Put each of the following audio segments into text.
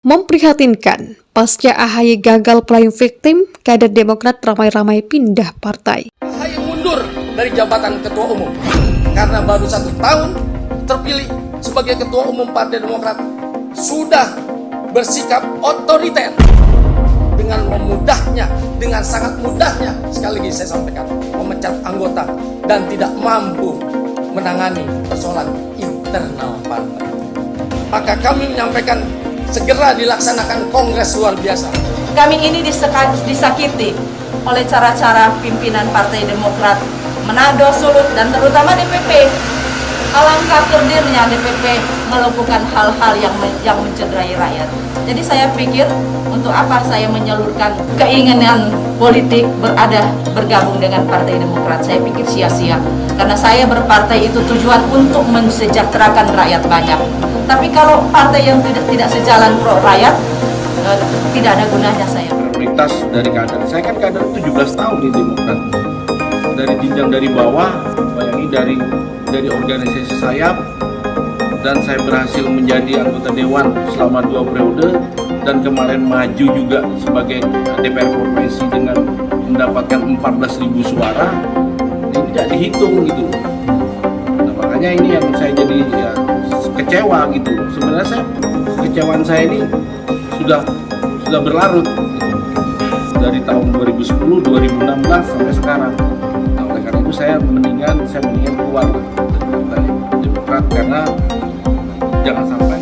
Memprihatinkan, pasca AHY gagal playing victim, kader Demokrat ramai-ramai pindah partai. AHY mundur dari jabatan Ketua Umum karena baru 1 tahun terpilih sebagai Ketua Umum Partai Demokrat sudah bersikap otoriter dengan memudahnya, dengan sangat mudahnya, sekali lagi saya sampaikan, memecat anggota dan tidak mampu menangani persoalan internal partai. Maka kami menyampaikan segera dilaksanakan kongres luar biasa. Kami ini disakiti oleh cara-cara pimpinan Partai Demokrat Manado, Sulut, dan terutama DPP. Alangkah kerdirnya DPP melakukan hal-hal yang mencederai rakyat. Jadi saya pikir untuk apa saya menyalurkan keinginan politik bergabung dengan Partai Demokrat? Saya pikir sia-sia. Karena saya berpartai itu tujuan untuk mensejahterakan rakyat banyak. Tapi kalau partai yang tidak sejalan pro rakyat, tidak ada gunanya saya. Prioritas dari kader, saya kan kader 17 tahun di Demokrat. Dari jenjang dari bawah, bayangi dari organisasi sayap, dan saya berhasil menjadi anggota dewan selama 2 periode, dan kemarin maju juga sebagai DPR provinsi dengan mendapatkan 14.000 suara. Ini tidak dihitung gitu. Nah, makanya ini yang saya jadi kecewa gitu. Sebenarnya kekecewaan saya ini sudah berlarut dari tahun 2010, 2016 sampai sekarang. Nah, oleh karena itu saya mendingan keluar dari Partai Demokrat karena jangan sampai.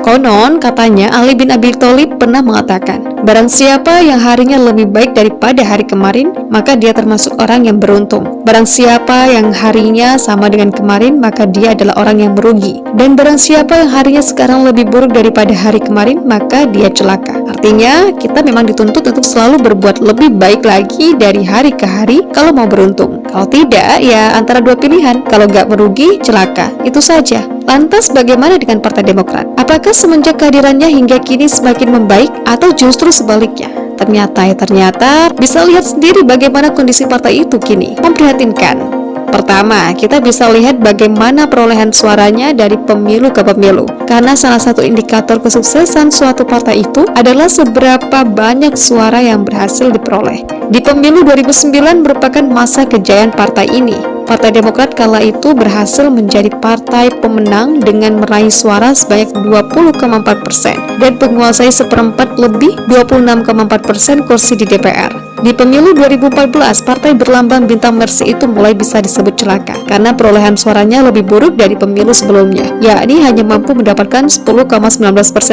Konon katanya Ali bin Abi Thalib pernah mengatakan, barang siapa yang harinya lebih baik daripada hari kemarin, maka dia termasuk orang yang beruntung. Barang siapa yang harinya sama dengan kemarin, maka dia adalah orang yang merugi. Dan barang siapa yang harinya sekarang lebih buruk daripada hari kemarin, maka dia celaka. Artinya, kita memang dituntut untuk selalu berbuat lebih baik lagi dari hari ke hari kalau mau beruntung. Kalau tidak, ya antara dua pilihan. Kalau nggak merugi, celaka. Itu saja. Lantas bagaimana dengan Partai Demokrat? Apakah semenjak kehadirannya hingga kini semakin membaik atau justru sebaliknya? Ternyata bisa lihat sendiri bagaimana kondisi partai itu kini. Memprihatinkan. Pertama, kita bisa lihat bagaimana perolehan suaranya dari pemilu ke pemilu. Karena salah satu indikator kesuksesan suatu partai itu adalah seberapa banyak suara yang berhasil diperoleh. Di pemilu 2009 merupakan masa kejayaan partai ini. Partai Demokrat kala itu berhasil menjadi partai pemenang dengan meraih suara sebanyak 20,4% dan menguasai seperempat lebih 26,4% kursi di DPR. Di pemilu 2014, partai berlambang bintang Mercy itu mulai bisa disebut celaka karena perolehan suaranya lebih buruk dari pemilu sebelumnya, yakni hanya mampu mendapatkan 10,19%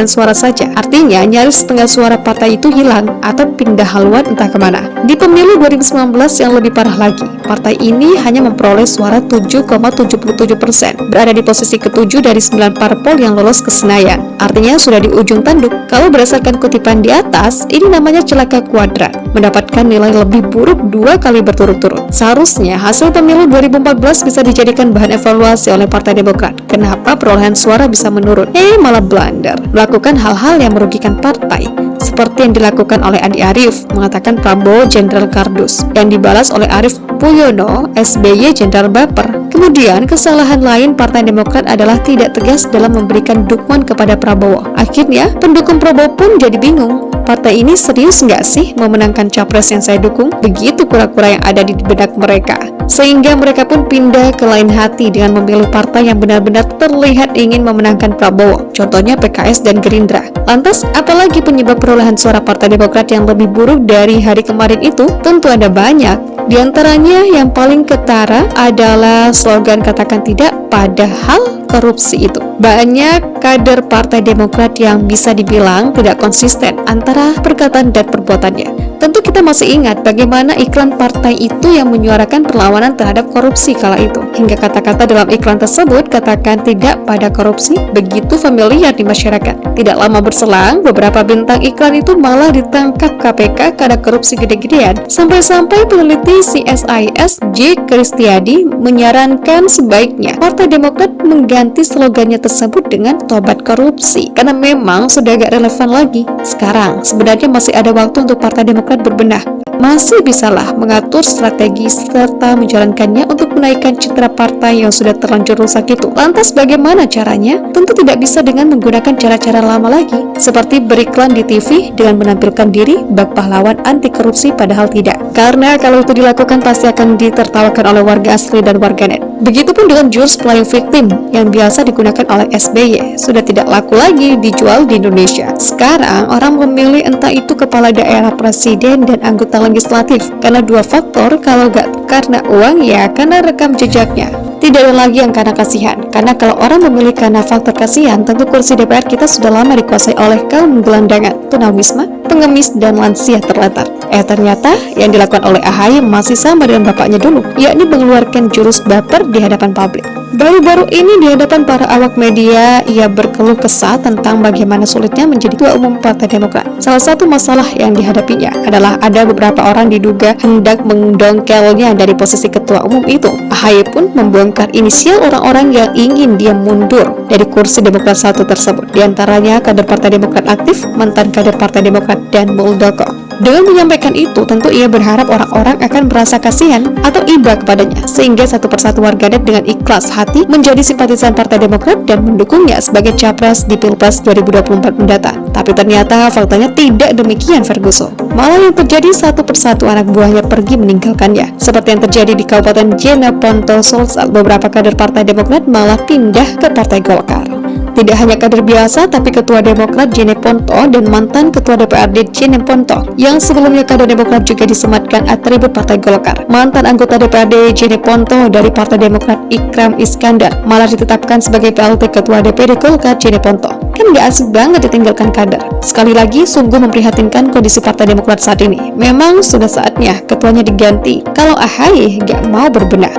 suara saja. Artinya nyaris setengah suara partai itu hilang atau pindah haluan entah kemana. Di pemilu 2019 yang lebih parah lagi, partai ini hanya memperoleh suara 7,77%, berada di posisi ke-7 dari 9 parpol yang lolos ke Senayan. Artinya sudah di ujung tanduk. Kalau berdasarkan kutipan di atas, ini namanya celaka kuadrat, mendapatkan nilai lebih buruk 2 kali berturut-turut. Seharusnya hasil pemilu 2014 bisa dijadikan bahan evaluasi oleh Partai Demokrat. Kenapa perolehan suara bisa menurun? Malah blunder, melakukan hal-hal yang merugikan partai. Seperti yang dilakukan oleh Andi Arief, mengatakan Prabowo Jenderal Kardus, yang dibalas oleh Arief Puyono, SBY Jenderal Baper. Kemudian kesalahan lain Partai Demokrat adalah tidak tegas dalam memberikan dukungan kepada Prabowo. Akhirnya pendukung Prabowo pun jadi bingung. Partai ini serius nggak sih memenangkan capres yang saya dukung? Begitu kura-kura yang ada di benak mereka. Sehingga mereka pun pindah ke lain hati dengan memilih partai yang benar-benar terlihat ingin memenangkan Prabowo. Contohnya PKS dan Gerindra. Lantas, apalagi penyebab perolehan suara Partai Demokrat yang lebih buruk dari hari kemarin itu? Tentu ada banyak. Di antaranya yang paling ketara adalah slogan katakan tidak padahal korupsi itu. Banyak kader Partai Demokrat yang bisa dibilang tidak konsisten antara perkataan dan perbuatannya. Tentu kita masih ingat bagaimana iklan partai itu yang menyuarakan perlawanan terhadap korupsi kala itu. Hingga kata-kata dalam iklan tersebut katakan tidak pada korupsi begitu familiar di masyarakat. Tidak lama berselang, beberapa bintang iklan itu malah ditangkap KPK karena korupsi gede-gedean. Sampai-sampai peneliti CSIS J. Kristiadi menyarankan sebaiknya Partai Demokrat mengganti slogannya tersebut dengan tobat korupsi karena memang sudah gak relevan lagi. Sekarang sebenarnya masih ada waktu untuk Partai Demokrat berbenah. pemerintah masih bisalah mengatur strategi serta menjalankannya untuk menaikkan citra partai yang sudah terlanjur rusak itu. Lantas bagaimana caranya? Tentu tidak bisa dengan menggunakan cara-cara lama lagi, seperti beriklan di TV dengan menampilkan diri bak pahlawan anti korupsi, padahal tidak. Karena kalau itu dilakukan pasti akan ditertawakan oleh warga asli dan warganet. Begitupun dengan jurus playing victim yang biasa digunakan oleh SBY, sudah tidak laku lagi dijual di Indonesia. Sekarang orang memilih entah itu kepala daerah, presiden, dan anggota legislatif karena dua faktor, kalau gak karena uang ya karena rekam jejaknya. Tidak ada lagi yang karena kasihan, karena kalau orang memilih karena faktor kasihan, tentu kursi DPR kita sudah lama dikuasai oleh kaum gelandangan, tunawisma, pengemis, dan lansia terlantar. Ternyata yang dilakukan oleh AHY masih sama dengan bapaknya dulu, yakni mengeluarkan jurus baper di hadapan publik. Baru-baru ini di hadapan para awak media, ia berkeluh kesah tentang bagaimana sulitnya menjadi ketua umum Partai Demokrat. Salah satu masalah yang dihadapinya adalah ada beberapa orang diduga hendak mendongkelnya dari posisi ketua umum itu. AHY pun membongkar inisial orang-orang yang ingin dia mundur dari kursi Demokrat 1 tersebut. Di antaranya kader Partai Demokrat aktif, mantan kader Partai Demokrat, dan Muldoko. Dengan menyampaikan itu, tentu ia berharap orang-orang akan merasa kasihan atau iba kepadanya, sehingga satu persatu warganet dengan ikhlas hati menjadi simpatisan Partai Demokrat dan mendukungnya sebagai capres di Pilpres 2024 mendatang. Tapi ternyata faktanya tidak demikian, Ferguson. Malah yang terjadi satu persatu anak buahnya pergi meninggalkannya, seperti yang terjadi di Kabupaten Jeneponto, saat beberapa kader Partai Demokrat malah pindah ke Partai Golkar. Tidak hanya kader biasa, tapi Ketua Demokrat Jeneponto dan mantan Ketua DPRD Jeneponto yang sebelumnya kader Demokrat juga disematkan atribut Partai Golkar. Mantan anggota DPRD Jeneponto dari Partai Demokrat Ikram Iskandar malah ditetapkan sebagai PLT Ketua DPD Golkar Jeneponto. Kan gak asik banget ditinggalkan kader. Sekali lagi sungguh memprihatinkan kondisi Partai Demokrat saat ini. Memang sudah saatnya ketuanya diganti kalau AHY gak mau berbenah.